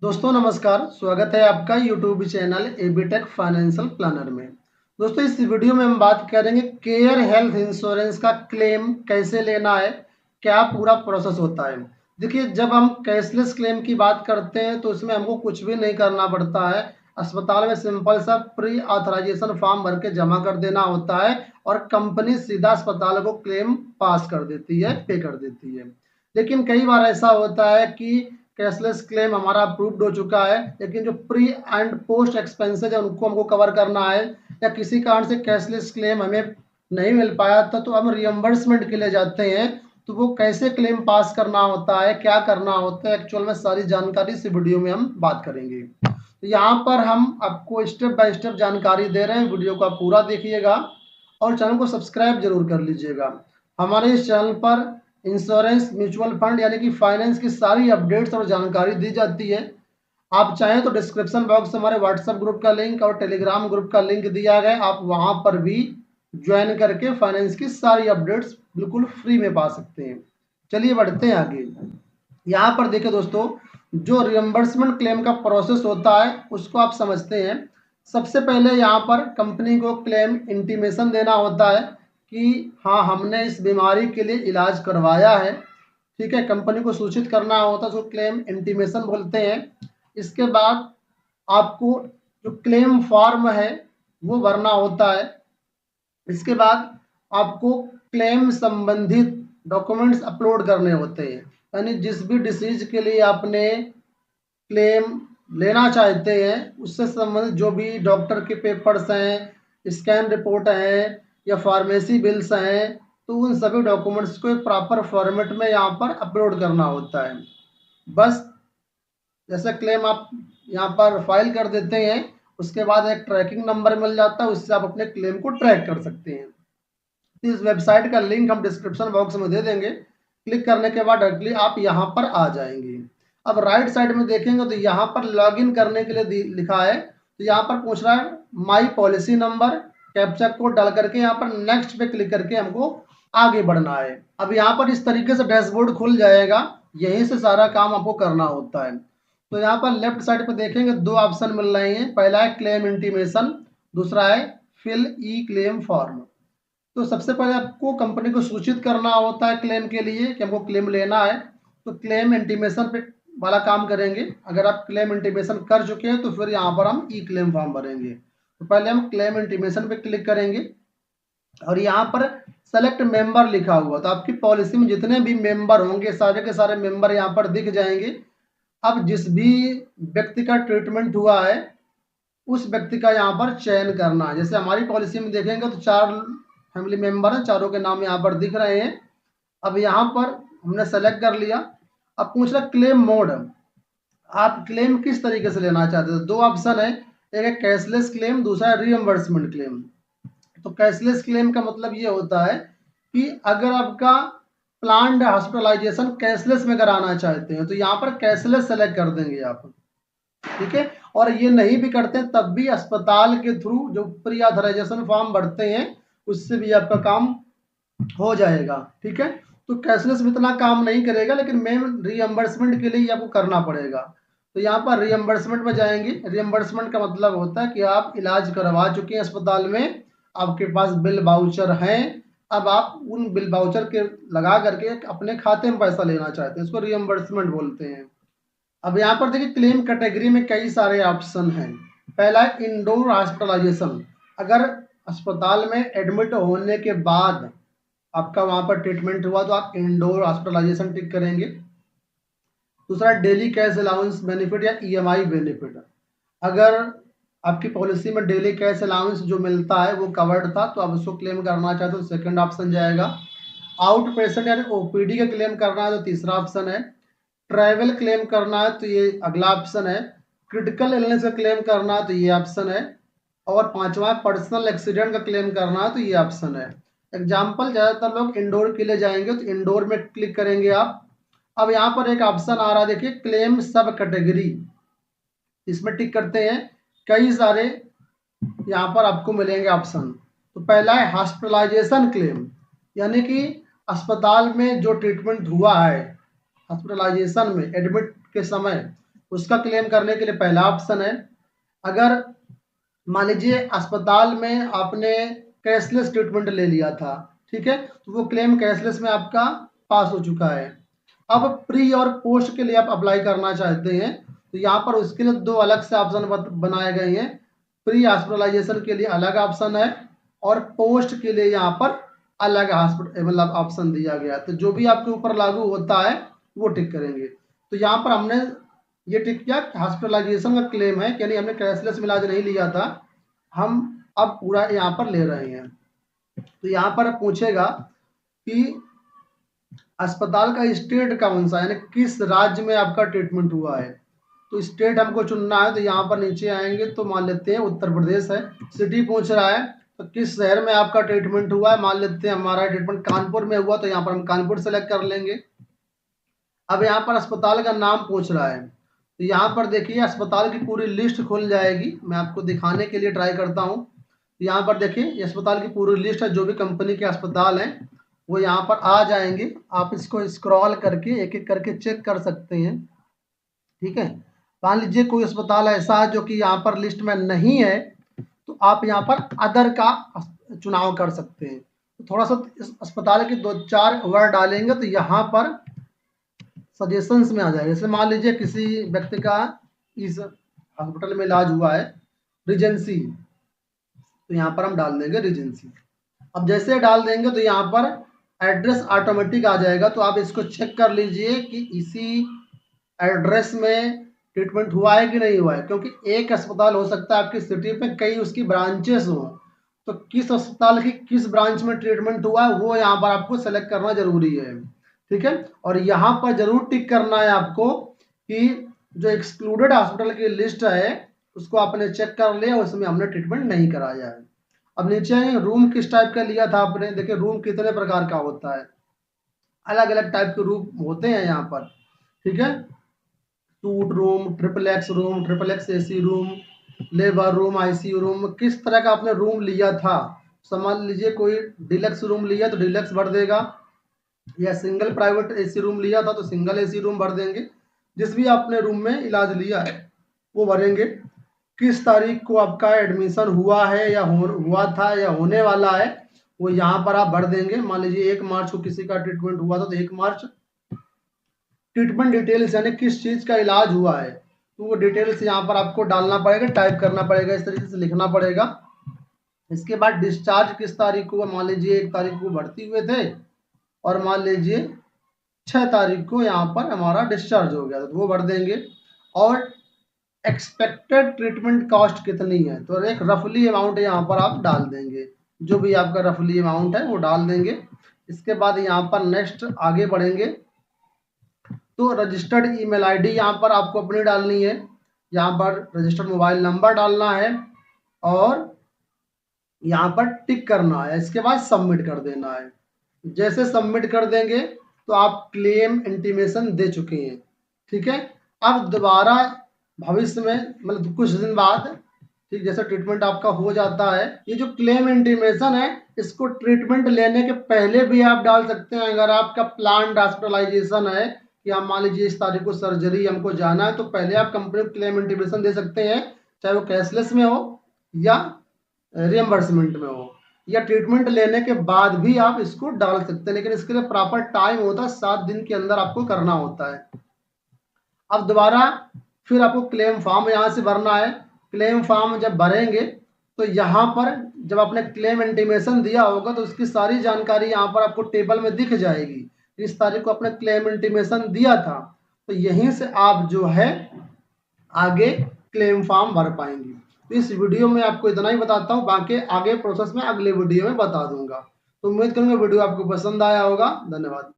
दोस्तों नमस्कार, स्वागत है आपका यूट्यूब चैनल एबीटेक फाइनेंशियल प्लानर में। दोस्तों इस वीडियो में हम बात करेंगे केयर हेल्थ इंश्योरेंस का क्लेम कैसे लेना है, क्या पूरा प्रोसेस होता है। देखिए, जब हम कैशलेस क्लेम की बात करते हैं तो इसमें हमको कुछ भी नहीं करना पड़ता है। अस्पताल में सिंपल सा प्री ऑथराइजेशन फॉर्म भर के जमा कर देना होता है और कंपनी सीधा अस्पताल को क्लेम पास कर देती है, पे कर देती है। लेकिन कई बार ऐसा होता है कि कैशलेस क्लेम हमारा अप्रूव्ड हो चुका है, लेकिन जो प्री एंड पोस्ट एक्सपेंसेज है उनको हमको कवर करना है, या किसी कारण से कैशलेस क्लेम हमें नहीं मिल पाया था तो हम रियम्बर्समेंट के लिए जाते हैं। तो वो कैसे क्लेम पास करना होता है, क्या करना होता है, एक्चुअल में सारी जानकारी इस वीडियो में हम बात करेंगे। तो यहाँ पर हम आपको स्टेप बाय स्टेप जानकारी दे रहे हैं, वीडियो को आप पूरा देखिएगा और चैनल को सब्सक्राइब जरूर कर लीजिएगा। हमारे इस चैनल पर इंश्योरेंस, म्यूचुअल फंड यानी कि फाइनेंस की सारी अपडेट्स और जानकारी दी जाती है। आप चाहें तो डिस्क्रिप्शन बॉक्स में हमारे व्हाट्सएप ग्रुप का लिंक और टेलीग्राम ग्रुप का लिंक दिया गया है, आप वहां पर भी ज्वाइन करके फाइनेंस की सारी अपडेट्स बिल्कुल फ्री में पा सकते हैं। चलिए बढ़ते हैं आगे। यहाँ पर देखिए दोस्तों, जो रियम्बर्समेंट क्लेम का प्रोसेस होता है उसको आप समझते हैं। सबसे पहले यहाँ पर कंपनी को क्लेम इंटीमेशन देना होता है कि हाँ, हमने इस बीमारी के लिए इलाज करवाया है। ठीक है, कंपनी को सूचित करना होता है, उसको क्लेम इंटीमेशन बोलते हैं। इसके बाद आपको जो क्लेम फॉर्म है वो भरना होता है। इसके बाद आपको क्लेम संबंधित डॉक्यूमेंट्स अपलोड करने होते हैं, यानी जिस भी डिसीज के लिए आपने क्लेम लेना चाहते हैं उससे संबंधित जो भी डॉक्टर के पेपर्स हैं, स्कैन रिपोर्ट हैं या फार्मेसी बिल्स हैं, तो उन सभी डॉक्यूमेंट्स को एक प्रॉपर फॉर्मेट में यहाँ पर अपलोड करना होता है। बस जैसे क्लेम आप यहाँ पर फाइल कर देते हैं, उसके बाद एक ट्रैकिंग नंबर मिल जाता है, उससे आप अपने क्लेम को ट्रैक कर सकते हैं। इस वेबसाइट का लिंक हम डिस्क्रिप्शन बॉक्स में दे देंगे। क्लिक करने के बाद डायरेक्टली आप यहाँ पर आ जाएंगे। अब राइट साइड में देखेंगे तो यहाँ पर लॉगिन करने के लिए लिखा है, तो यहाँ पर पूछ रहा है माई पॉलिसी नंबर, कैप्चा कोड डाल करके यहाँ पर नेक्स्ट पे क्लिक करके हमको आगे बढ़ना है। अब यहाँ पर इस तरीके से डैशबोर्ड खुल जाएगा, यहीं से सारा काम आपको करना होता है। तो यहाँ पर लेफ्ट साइड पे देखेंगे दो ऑप्शन मिल रहे हैं, पहला है क्लेम इंटीमेशन, दूसरा है फिल ई क्लेम फॉर्म। तो सबसे पहले आपको कंपनी को सूचित करना होता है क्लेम के लिए कि हमको क्लेम लेना है, तो क्लेम इंटीमेशन पे वाला काम करेंगे। अगर आप क्लेम इंटीमेशन कर चुके हैं तो फिर यहाँ पर हम ई क्लेम फॉर्म भरेंगे। तो पहले हम क्लेम इंटीमेशन पे क्लिक करेंगे और यहाँ पर सेलेक्ट मेंबर लिखा हुआ, तो आपकी पॉलिसी में जितने भी मेंबर होंगे सारे के सारे मेंबर यहाँ पर दिख जाएंगे। अब जिस भी व्यक्ति का ट्रीटमेंट हुआ है उस व्यक्ति का यहाँ पर चयन करना है। जैसे हमारी पॉलिसी में देखेंगे तो 4 फैमिली मेंबर हैं, चारों के नाम यहाँ पर दिख रहे हैं। अब यहाँ पर हमने सेलेक्ट कर लिया। अब पूछ रहा क्लेम मोड, आप क्लेम किस तरीके से लेना चाहते हैं। दो ऑप्शन है, एक है कैशलेस क्लेम, दूसरा है रीएम्बर्समेंट क्लेम। तो कैशलेस क्लेम का मतलब ये होता है कि अगर आपका प्लान्ड हॉस्पिटलाइजेशन कैशलेस में कराना चाहते हैं तो यहाँ पर कैशलेस सेलेक्ट कर देंगे आप। ठीक है, और ये नहीं भी करते हैं तब भी अस्पताल के थ्रू जो प्री ऑथराइजेशन फॉर्म भरते हैं उससे भी आपका काम हो जाएगा। ठीक है, तो कैशलेस में इतना काम नहीं करेगा, लेकिन मेन रीएम्बर्समेंट के लिए आपको करना पड़ेगा। तो यहाँ पर रीएम्बर्समेंट में जाएंगे। रीएम्बर्समेंट का मतलब होता है कि आप इलाज करवा चुके हैं अस्पताल में, आपके पास बिल वाउचर हैं, अब आप उन बिल वाउचर के लगा करके अपने खाते में पैसा लेना चाहते हैं, इसको रीएम्बर्समेंट बोलते हैं। अब यहाँ पर देखिए क्लेम कैटेगरी में कई सारे ऑप्शन हैं। पहला है इंडोर हॉस्पिटलाइजेशन, अगर अस्पताल में एडमिट होने के बाद आपका वहां पर ट्रीटमेंट हुआ तो आप इंडोर हॉस्पिटलाइजेशन टिक करेंगे। दूसरा डेली कैश अलाउंस बेनिफिट या ईएमआई बेनिफिट, अगर आपकी पॉलिसी में डेली कैश अलाउंस जो मिलता है वो कवर्ड था तो आप उसको क्लेम करना चाहते हो तो सेकंड ऑप्शन जाएगा। आउट पेशेंट यानी ओपीडी का क्लेम करना है तो तीसरा ऑप्शन है। ट्रैवल क्लेम करना है तो ये अगला ऑप्शन है। क्रिटिकल इलनेस का क्लेम करना है तो ये ऑप्शन है। और पांचवा पर्सनल एक्सीडेंट का क्लेम करना है तो ये ऑप्शन है। एग्जाम्पल, ज़्यादातर लोग इंडोर के लिए जाएंगे तो इंडोर में क्लिक करेंगे आप। अब यहाँ पर एक ऑप्शन आ रहा है, देखिए क्लेम सब कैटेगरी, इसमें टिक करते हैं। कई सारे यहाँ पर आपको मिलेंगे ऑप्शन। तो पहला है हॉस्पिटलाइजेशन क्लेम, यानी कि अस्पताल में जो ट्रीटमेंट हुआ है हॉस्पिटलाइजेशन में एडमिट के समय उसका क्लेम करने के लिए पहला ऑप्शन है। अगर मान लीजिए अस्पताल में आपने कैशलेस ट्रीटमेंट ले लिया था, ठीक है, तो वो क्लेम कैशलेस में आपका पास हो चुका है। अब प्री और पोस्ट के लिए आप अप्लाई करना चाहते हैं, तो यहाँ पर उसके लिए दो अलग से ऑप्शन बनाए गए हैं। प्री हॉस्पिटलाइजेशन के लिए अलग ऑप्शन है और पोस्ट के लिए यहाँ पर अलग हॉस्पिटल मतलब ऑप्शन दिया गया है। तो जो भी आपके ऊपर लागू होता है वो टिक करेंगे। तो यहाँ पर हमने ये टिक किया हॉस्पिटलाइजेशन का क्लेम है, यानी हमने कैशलेस में इलाज नहीं लिया था, हम अब पूरा यहाँ पर ले रहे हैं। तो यहाँ पर पूछेगा कि अस्पताल का स्टेट कौन सा, यानी किस राज्य में आपका ट्रीटमेंट हुआ है। तो स्टेट हमको चुनना है, तो यहाँ पर नीचे आएंगे तो मान लेते हैं उत्तर प्रदेश है। सिटी पूछ रहा है तो किस शहर में आपका ट्रीटमेंट हुआ है, मान लेते हैं हमारा ट्रीटमेंट कानपुर में हुआ, तो यहाँ पर हम कानपुर सेलेक्ट कर लेंगे। अब यहाँ पर अस्पताल का नाम पूछ रहा है, तो यहाँ पर देखिए अस्पताल की पूरी लिस्ट खुल जाएगी। मैं आपको दिखाने के लिए ट्राई करता हूँ। यहाँ पर देखिए अस्पताल की पूरी लिस्ट है, जो भी कंपनी के अस्पताल हैं वो यहाँ पर आ जाएंगे। आप इसको स्क्रॉल करके एक एक करके चेक कर सकते हैं, ठीक है। मान लीजिए कोई अस्पताल ऐसा है जो कि यहाँ पर लिस्ट में नहीं है, तो आप यहाँ पर अदर का चुनाव कर सकते हैं। तो थोड़ा सा इस अस्पताल के दो चार वर्ड डालेंगे तो यहाँ पर सजेशंस में आ जाएगा। जैसे मान लीजिए किसी व्यक्ति का इस हॉस्पिटल में इलाज हुआ है रिजेंसी, तो यहाँ पर हम डाल देंगे रिजेंसी। अब जैसे डाल देंगे तो यहाँ पर एड्रेस ऑटोमेटिक आ जाएगा। तो आप इसको चेक कर लीजिए कि इसी एड्रेस में ट्रीटमेंट हुआ है कि नहीं हुआ है, क्योंकि एक अस्पताल हो सकता है आपकी सिटी में कई उसकी ब्रांचेस हो, तो किस अस्पताल की किस ब्रांच में ट्रीटमेंट हुआ है वो यहाँ पर आपको सेलेक्ट करना जरूरी है, ठीक है। और यहाँ पर जरूर टिक करना है आपको कि जो एक्सक्लूडेड हॉस्पिटल की लिस्ट है उसको आपने चेक कर लिया, उसमें हमने ट्रीटमेंट नहीं कराया है। अब नीचे आएंगे, रूम किस टाइप का लिया था आपने। देखिए रूम कितने प्रकार का होता है, अलग अलग टाइप के रूम होते हैं यहाँ पर, ठीक है। Suit room, triple x AC room, labour room, ICU room, किस तरह का आपने रूम लिया था। समझ लीजिए कोई डिलक्स रूम लिया तो डिलक्स भर देगा, या सिंगल प्राइवेट एसी रूम लिया था तो सिंगल एसी रूम भर देंगे। जिस भी आपने रूम में इलाज लिया है वो भरेंगे। किस तारीख को आपका एडमिशन हुआ है या हुआ था या होने वाला है वो यहाँ पर आप भर देंगे। मान लीजिए 1 मार्च को किसी का ट्रीटमेंट हुआ था तो 1 मार्च। ट्रीटमेंट डिटेल्स यानी किस चीज़ का इलाज हुआ है तो वो डिटेल्स यहाँ पर आपको डालना पड़ेगा, टाइप करना पड़ेगा, इस तरीके से लिखना पड़ेगा। इसके बाद डिस्चार्ज किस तारीख को, मान लीजिए 1 तारीख को भर्ती हुए थे और मान लीजिए 6 तारीख को यहाँ पर हमारा डिस्चार्ज हो गया तो वो भर देंगे। और एक्सपेक्टेड ट्रीटमेंट कॉस्ट कितनी है तो एक रफली अमाउंट यहाँ पर आप डाल देंगे, जो भी आपका रफली अमाउंट है वो डाल देंगे। इसके बाद यहाँ पर नेक्स्ट आगे बढ़ेंगे तो रजिस्टर्ड ईमेल आईडी यहाँ पर आपको अपनी डालनी है, यहाँ पर रजिस्टर्ड मोबाइल नंबर डालना है और यहाँ पर टिक करना है। इसके बाद सबमिट कर देना है। जैसे सबमिट कर देंगे तो आप क्लेम इंटीमेशन दे चुके हैं, ठीक है। अब दोबारा भविष्य में मतलब कुछ दिन बाद, ठीक, जैसे ट्रीटमेंट आपका हो जाता है, ये जो क्लेम इंटीमेशन है इसको ट्रीटमेंट लेने के पहले भी आप डाल सकते हैं। अगर आपका प्लान हॉस्पिटलाइजेशन है कि आप मान लीजिए इस तारीख को सर्जरी हमको जाना है तो पहले आप कंपनी को क्लेम इंटीमेशन दे सकते हैं, चाहे वो कैशलेस में हो या रियम्बर्समेंट में हो, या ट्रीटमेंट लेने के बाद भी आप इसको डाल सकते हैं। लेकिन इसके लिए प्रॉपर टाइम होता है, 7 दिन के अंदर आपको करना होता है। अब दोबारा फिर आपको क्लेम फॉर्म यहाँ से भरना है। क्लेम फॉर्म जब भरेंगे तो यहाँ पर जब आपने क्लेम इंटीमेशन दिया होगा तो उसकी सारी जानकारी यहाँ पर आपको टेबल में दिख जाएगी। इस तारीख को आपने क्लेम इंटीमेशन दिया था तो यहीं से आप जो है आगे क्लेम फॉर्म भर पाएंगे। तो इस वीडियो में आपको इतना ही बताता हूँ, बाकी आगे प्रोसेस में अगले वीडियो में बता दूंगा। तो उम्मीद करूंगा वीडियो आपको पसंद आया होगा। धन्यवाद।